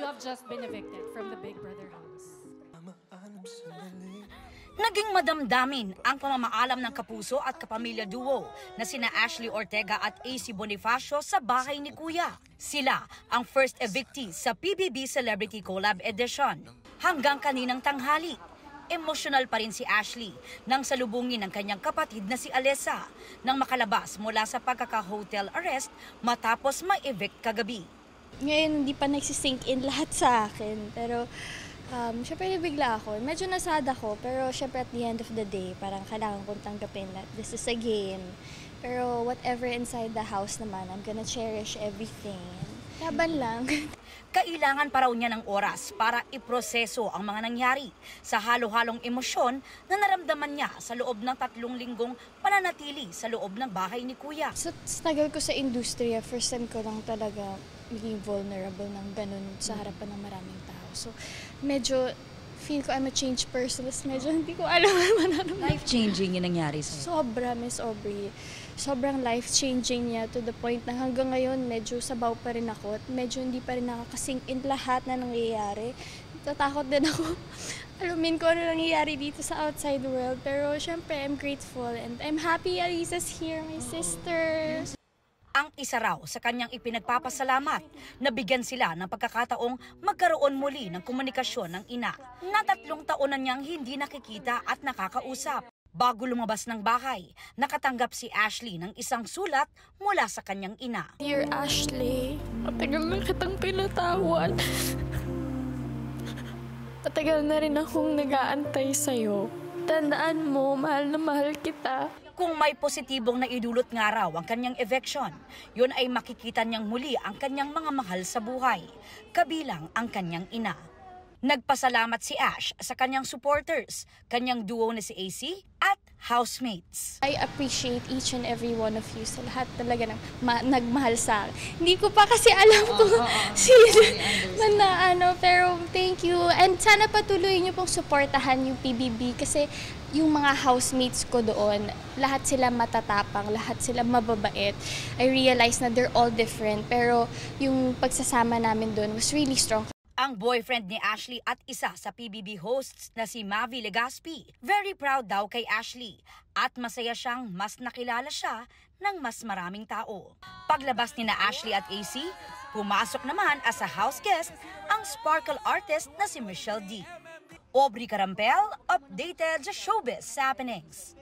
have just been evicted from the Big Brother house. Naging madamdamin ang pamamaalam ng kapuso at kapamilya duo na sina Ashley Ortega at AC Bonifacio sa bahay ni Kuya. Sila ang first evictees sa PBB Celebrity Collab Edition. Hanggang kaninang tanghali, emosyonal pa rin si Ashley nang salubungin ng kanyang kapatid na si Alessa nang makalabas mula sa pagkaka-hotel arrest matapos ma-evict kagabi. Ngayon hindi pa nagsisink in lahat sa akin, pero syempre nabigla ako. Medyo nasad ako, pero syempre at the end of the day, parang kailangan kong tanggapin that this is a game. Pero whatever inside the house naman, I'm gonna cherish everything. Laban lang. Kailangan pa raw niya ng oras para iproseso ang mga nangyari sa halo-halong emosyon na naramdaman niya sa loob ng 3 linggong pananatili sa loob ng bahay ni Kuya. Sa tagal ko sa industriya, first time ko lang talaga maging vulnerable ng ganun sa harapan ng maraming tao. So, medyo feel ko I'm a changed person. Medyo hindi ko alam naman. Life-changing yung nangyari sa'yo. Sobra, Miss Aubrey. Sobrang life-changing niya to the point na hanggang ngayon medyo sabaw pa rin ako at medyo hindi pa rin nakakasink in lahat na nangyayari. Natatakot din ako. Alumin ko ano nangyayari dito sa outside world. Pero syempre, I'm grateful and I'm happy Alisa's here, my sister. Ang isa raw sa kanyang ipinagpapasalamat na bigyan sila ng pagkakataong magkaroon muli ng komunikasyon ng ina na 3 taon na niyang hindi nakikita at nakakausap. Bago lumabas ng bahay, nakatanggap si Ashley ng isang sulat mula sa kanyang ina. Dear Ashley, matagal na kitang pinatawad. Matagal na rin akong nag-aantay sa'yo. Tandaan mo, mahal na mahal kita. Kung may positibong naidulot nga raw ang kanyang eviction, yun ay makikita niyang muli ang kanyang mga mahal sa buhay, kabilang ang kanyang ina. Nagpasalamat si Ash sa kanyang supporters, kanyang duo na si AC at housemates. I appreciate each and every one of you sa lahat talaga ng nagmahal sa akin. Hindi ko pa kasi alam kung sino na ano, pero thank you. And sana patuloy niyo pong suportahan yung PBB kasi yung mga housemates ko doon, lahat sila matatapang, lahat sila mababait. I realized na they're all different, pero yung pagsasama namin doon was really strong. Ang boyfriend ni Ashley at isa sa PBB hosts na si Mavi Legaspi, very proud daw kay Ashley at masaya siyang mas nakilala siya ng mas maraming tao. Paglabas ni na Ashley at AC, pumasok naman as a house guest ang sparkle artist na si Michelle D. Aubrey Carampel, updated sa Showbiz Happenings.